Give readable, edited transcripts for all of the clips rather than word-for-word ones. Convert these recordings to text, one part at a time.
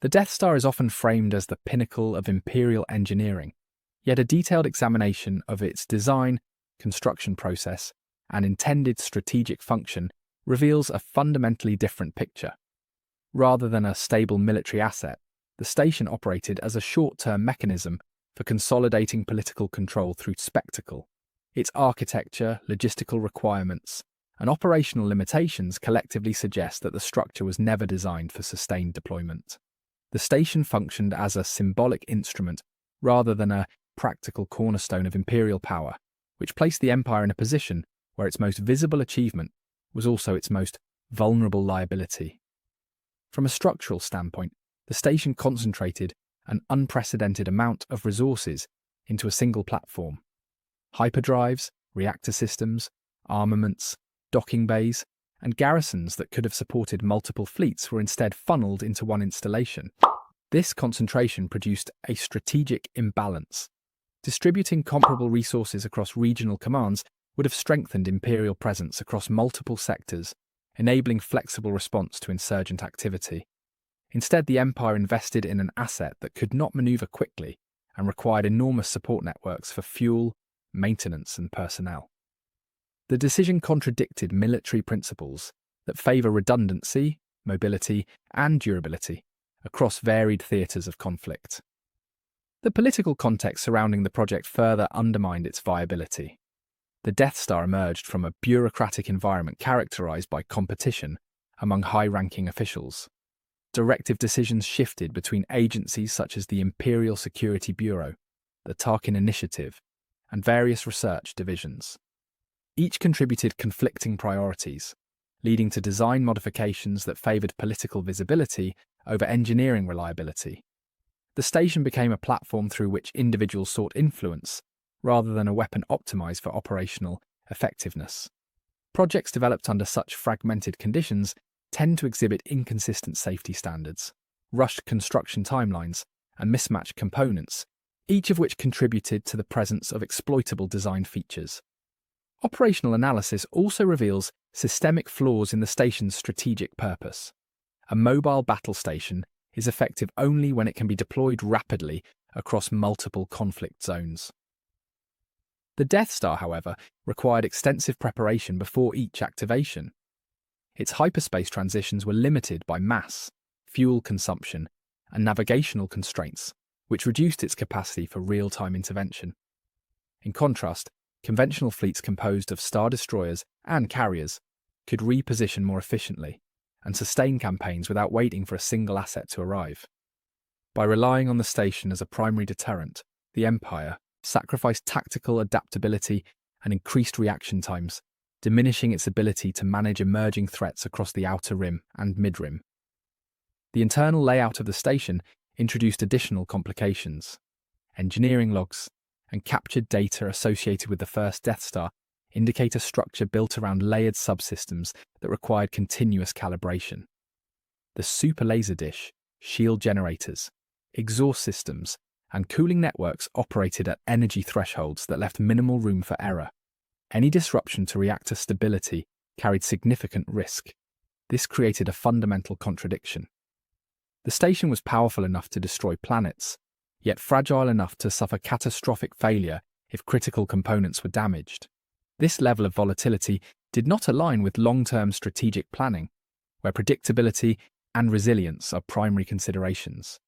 The Death Star is often framed as the pinnacle of imperial engineering, yet a detailed examination of its design, construction process, and intended strategic function reveals a fundamentally different picture. Rather than a stable military asset, the station operated as a short-term mechanism for consolidating political control through spectacle. Its architecture, logistical requirements, and operational limitations collectively suggest that the structure was never designed for sustained deployment. The station functioned as a symbolic instrument rather than a practical cornerstone of imperial power, which placed the empire in a position where its most visible achievement was also its most vulnerable liability. From a structural standpoint, the station concentrated an unprecedented amount of resources into a single platform. Hyperdrives, reactor systems, armaments, docking bays, and garrisons that could have supported multiple fleets were instead funneled into one installation. This concentration produced a strategic imbalance. Distributing comparable resources across regional commands would have strengthened imperial presence across multiple sectors, enabling flexible response to insurgent activity. Instead, the empire invested in an asset that could not maneuver quickly and required enormous support networks for fuel, maintenance, and personnel. The decision contradicted military principles that favour redundancy, mobility, and durability across varied theatres of conflict. The political context surrounding the project further undermined its viability. The Death Star emerged from a bureaucratic environment characterised by competition among high-ranking officials. Directive decisions shifted between agencies such as the Imperial Security Bureau, the Tarkin Initiative, and various research divisions. Each contributed conflicting priorities, leading to design modifications that favoured political visibility over engineering reliability. The station became a platform through which individuals sought influence, rather than a weapon optimised for operational effectiveness. Projects developed under such fragmented conditions tend to exhibit inconsistent safety standards, rushed construction timelines, and mismatched components, each of which contributed to the presence of exploitable design features. Operational analysis also reveals systemic flaws in the station's strategic purpose. A mobile battle station is effective only when it can be deployed rapidly across multiple conflict zones. The Death Star, however, required extensive preparation before each activation. Its hyperspace transitions were limited by mass, fuel consumption, and navigational constraints, which reduced its capacity for real-time intervention. In contrast, conventional fleets composed of star destroyers and carriers could reposition more efficiently and sustain campaigns without waiting for a single asset to arrive. By relying on the station as a primary deterrent, the Empire sacrificed tactical adaptability and increased reaction times, diminishing its ability to manage emerging threats across the outer rim and mid-rim. The internal layout of the station introduced additional complications. Engineering logs and captured data associated with the first Death Star indicate a structure built around layered subsystems that required continuous calibration. The super laser dish, shield generators, exhaust systems, and cooling networks operated at energy thresholds that left minimal room for error. Any disruption to reactor stability carried significant risk. This created a fundamental contradiction. The station was powerful enough to destroy planets, yet fragile enough to suffer catastrophic failure if critical components were damaged. This level of volatility did not align with long-term strategic planning, where predictability and resilience are primary considerations.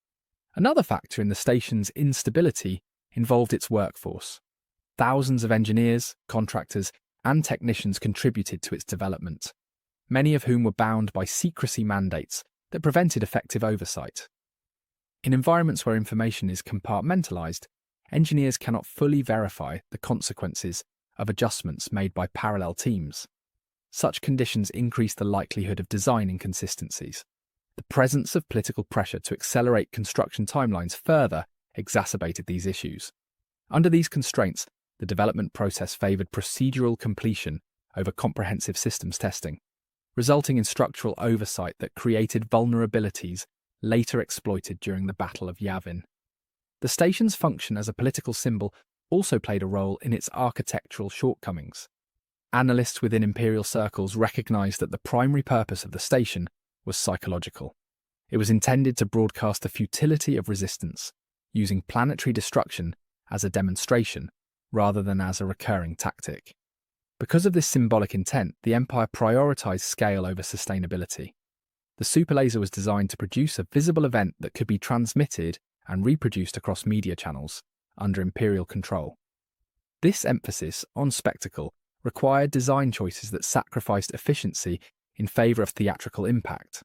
Another factor in the station's instability involved its workforce. Thousands of engineers, contractors, and technicians contributed to its development, many of whom were bound by secrecy mandates that prevented effective oversight. In environments where information is compartmentalized, engineers cannot fully verify the consequences of adjustments made by parallel teams. Such conditions increase the likelihood of design inconsistencies. The presence of political pressure to accelerate construction timelines further exacerbated these issues. Under these constraints, the development process favoured procedural completion over comprehensive systems testing, resulting in structural oversight that created vulnerabilities later exploited during the Battle of Yavin. The station's function as a political symbol also played a role in its architectural shortcomings. Analysts within imperial circles recognized that the primary purpose of the station was psychological. It was intended to broadcast the futility of resistance, using planetary destruction as a demonstration rather than as a recurring tactic. Because of this symbolic intent, the Empire prioritized scale over sustainability. The superlaser was designed to produce a visible event that could be transmitted and reproduced across media channels under Imperial control. This emphasis on spectacle required design choices that sacrificed efficiency in favor of theatrical impact.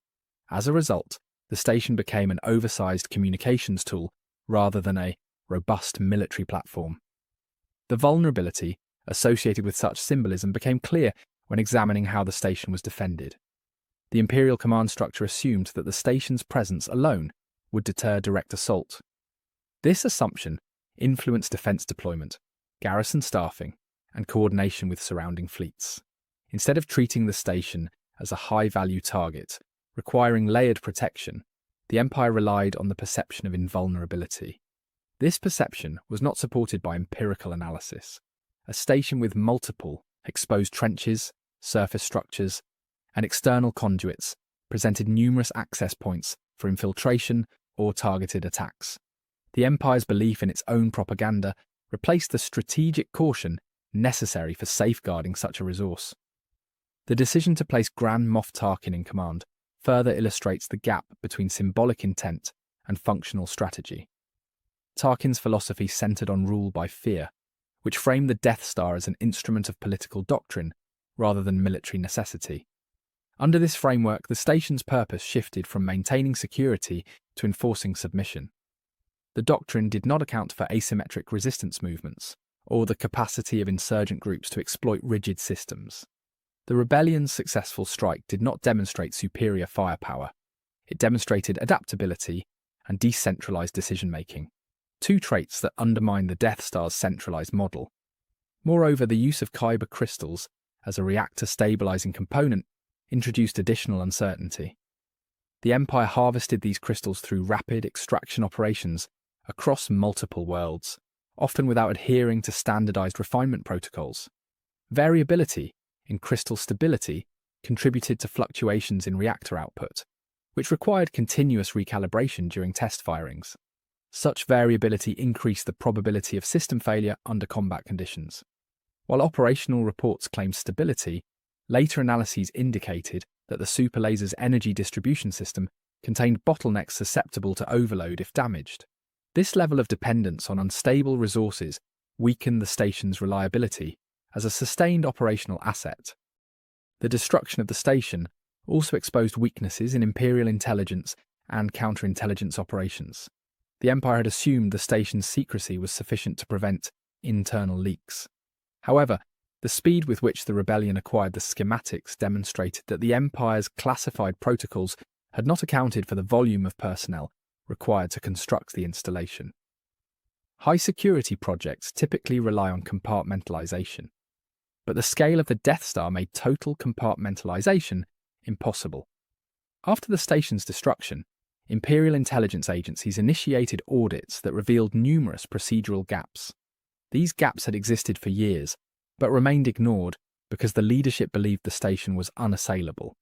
As a result, the station became an oversized communications tool rather than a robust military platform. The vulnerability associated with such symbolism became clear when examining how the station was defended. The Imperial command structure assumed that the station's presence alone would deter direct assault. This assumption influenced defense deployment, garrison staffing, and coordination with surrounding fleets. Instead of treating the station as a high-value target, requiring layered protection, the Empire relied on the perception of invulnerability. This perception was not supported by empirical analysis. A station with multiple exposed trenches, surface structures, and external conduits presented numerous access points for infiltration or targeted attacks. The Empire's belief in its own propaganda replaced the strategic caution necessary for safeguarding such a resource. The decision to place Grand Moff Tarkin in command further illustrates the gap between symbolic intent and functional strategy. Tarkin's philosophy centered on rule by fear, which framed the Death Star as an instrument of political doctrine rather than military necessity. Under this framework, the station's purpose shifted from maintaining security to enforcing submission. The doctrine did not account for asymmetric resistance movements or the capacity of insurgent groups to exploit rigid systems. The rebellion's successful strike did not demonstrate superior firepower. It demonstrated adaptability and decentralized decision-making, two traits that undermine the Death Star's centralized model. Moreover, the use of kyber crystals as a reactor-stabilizing component introduced additional uncertainty. The Empire harvested these crystals through rapid extraction operations across multiple worlds, often without adhering to standardized refinement protocols. Variability in crystal stability contributed to fluctuations in reactor output, which required continuous recalibration during test firings. Such variability increased the probability of system failure under combat conditions. While operational reports claimed stability, later analyses indicated that the superlaser's energy distribution system contained bottlenecks susceptible to overload if damaged. This level of dependence on unstable resources weakened the station's reliability as a sustained operational asset. The destruction of the station also exposed weaknesses in Imperial intelligence and counterintelligence operations. The Empire had assumed the station's secrecy was sufficient to prevent internal leaks. However, the speed with which the rebellion acquired the schematics demonstrated that the Empire's classified protocols had not accounted for the volume of personnel required to construct the installation. High-security projects typically rely on compartmentalization, but the scale of the Death Star made total compartmentalization impossible. After the station's destruction, Imperial intelligence agencies initiated audits that revealed numerous procedural gaps. These gaps had existed for years, but remained ignored because the leadership believed the station was unassailable.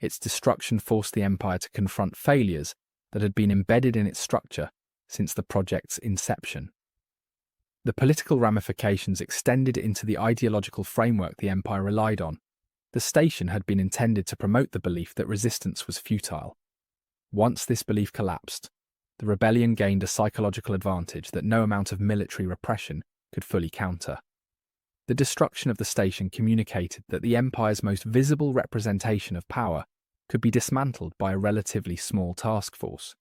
Its destruction forced the Empire to confront failures that had been embedded in its structure since the project's inception. The political ramifications extended into the ideological framework the Empire relied on. The station had been intended to promote the belief that resistance was futile. Once this belief collapsed, the rebellion gained a psychological advantage that no amount of military repression could fully counter. The destruction of the station communicated that the Empire's most visible representation of power could be dismantled by a relatively small task force.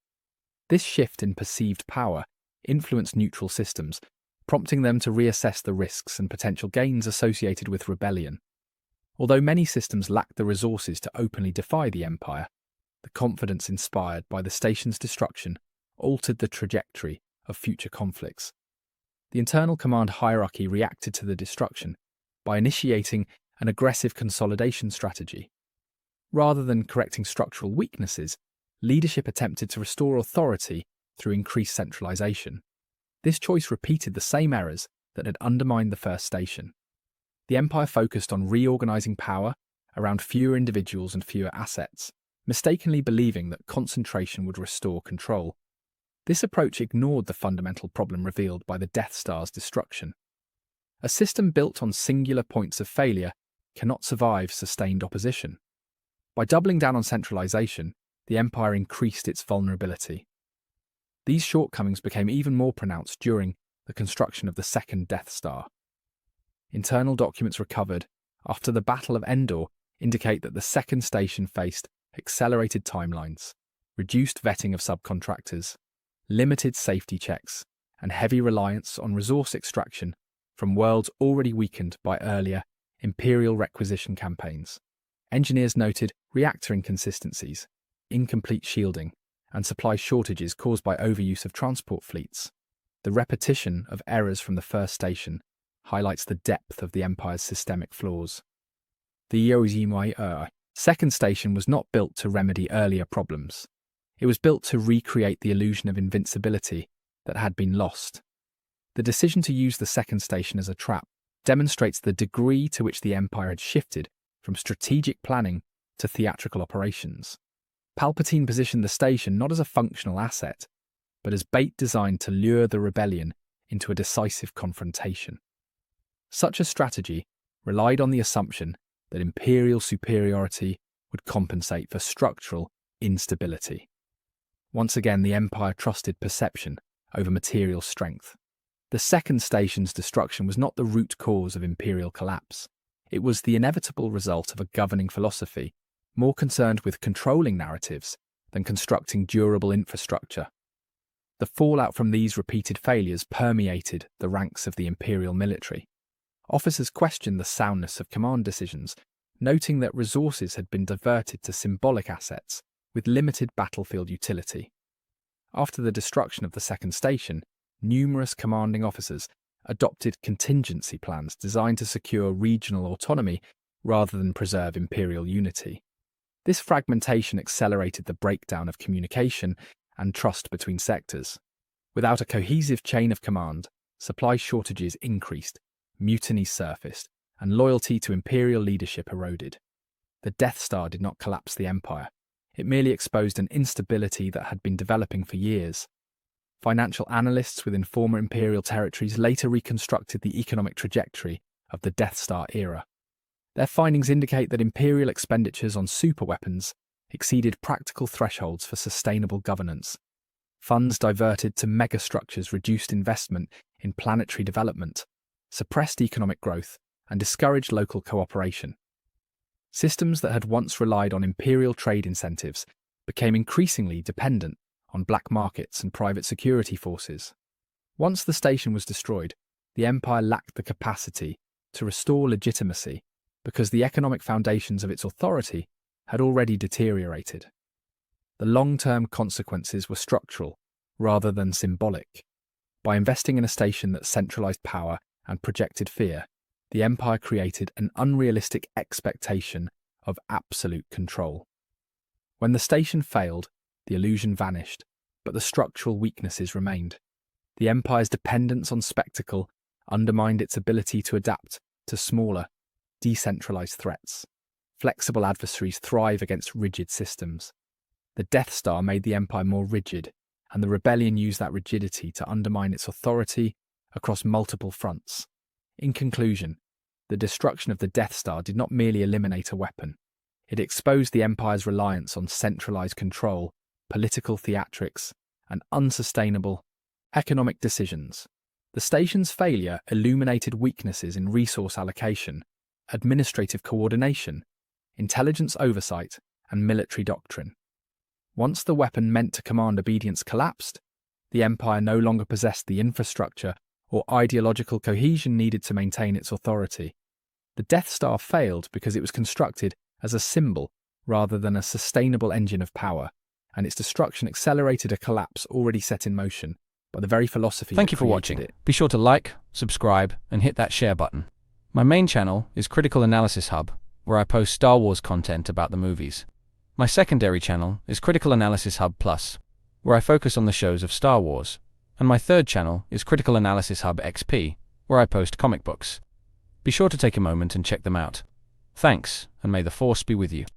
This shift in perceived power influenced neutral systems, prompting them to reassess the risks and potential gains associated with rebellion. Although many systems lacked the resources to openly defy the Empire, the confidence inspired by the station's destruction altered the trajectory of future conflicts. The internal command hierarchy reacted to the destruction by initiating an aggressive consolidation strategy. Rather than correcting structural weaknesses, leadership attempted to restore authority through increased centralization. This choice repeated the same errors that had undermined the first station. The Empire focused on reorganizing power around fewer individuals and fewer assets, mistakenly believing that concentration would restore control. This approach ignored the fundamental problem revealed by the Death Star's destruction. A system built on singular points of failure cannot survive sustained opposition. By doubling down on centralization, the Empire increased its vulnerability. These shortcomings became even more pronounced during the construction of the second Death Star. Internal documents recovered after the Battle of Endor indicate that the second station faced accelerated timelines, reduced vetting of subcontractors, limited safety checks, and heavy reliance on resource extraction from worlds already weakened by earlier Imperial requisition campaigns. Engineers noted reactor inconsistencies, incomplete shielding, and supply shortages caused by overuse of transport fleets. The repetition of errors from the first station highlights the depth of the Empire's systemic flaws. The Yojimuai second station was not built to remedy earlier problems. It was built to recreate the illusion of invincibility that had been lost. The decision to use the second station as a trap demonstrates the degree to which the Empire had shifted from strategic planning to theatrical operations. Palpatine positioned the station not as a functional asset, but as bait designed to lure the rebellion into a decisive confrontation. Such a strategy relied on the assumption that Imperial superiority would compensate for structural instability. Once again, the Empire trusted perception over material strength. The second station's destruction was not the root cause of Imperial collapse. It was the inevitable result of a governing philosophy more concerned with controlling narratives than constructing durable infrastructure. The fallout from these repeated failures permeated the ranks of the Imperial military. Officers questioned the soundness of command decisions, noting that resources had been diverted to symbolic assets with limited battlefield utility. After the destruction of the second station, numerous commanding officers adopted contingency plans designed to secure regional autonomy rather than preserve imperial unity. This fragmentation accelerated the breakdown of communication and trust between sectors. Without a cohesive chain of command, supply shortages increased, mutinies surfaced, and loyalty to imperial leadership eroded. The Death Star did not collapse the Empire. It merely exposed an instability that had been developing for years. Financial analysts within former imperial territories later reconstructed the economic trajectory of the Death Star era. Their findings indicate that imperial expenditures on superweapons exceeded practical thresholds for sustainable governance. Funds diverted to megastructures reduced investment in planetary development, suppressed economic growth, and discouraged local cooperation. Systems that had once relied on imperial trade incentives became increasingly dependent on black markets and private security forces. Once the station was destroyed, the Empire lacked the capacity to restore legitimacy because the economic foundations of its authority had already deteriorated. The long-term consequences were structural rather than symbolic. By investing in a station that centralized power and projected fear, the Empire created an unrealistic expectation of absolute control. When the station failed, the illusion vanished, but the structural weaknesses remained. The Empire's dependence on spectacle undermined its ability to adapt to smaller, decentralized threats. Flexible adversaries thrive against rigid systems. The Death Star made the Empire more rigid, and the rebellion used that rigidity to undermine its authority across multiple fronts. In conclusion, the destruction of the Death Star did not merely eliminate a weapon. It exposed the Empire's reliance on centralized control, political theatrics, and unsustainable economic decisions. The station's failure illuminated weaknesses in resource allocation, administrative coordination, intelligence oversight, and military doctrine. Once the weapon meant to command obedience collapsed, the Empire no longer possessed the infrastructure or ideological cohesion needed to maintain its authority. The Death Star failed because it was constructed as a symbol rather than a sustainable engine of power, and its destruction accelerated a collapse already set in motion by the very philosophy Thank that you for created watching. it. Be sure to like, subscribe, and hit that share button. My main channel is Critical Analysis Hub, where I post Star Wars content about the movies. My secondary channel is Critical Analysis Hub Plus, where I focus on the shows of Star Wars. And my third channel is Critical Analysis Hub XP, where I post comic books. Be sure to take a moment and check them out. Thanks, and may the Force be with you.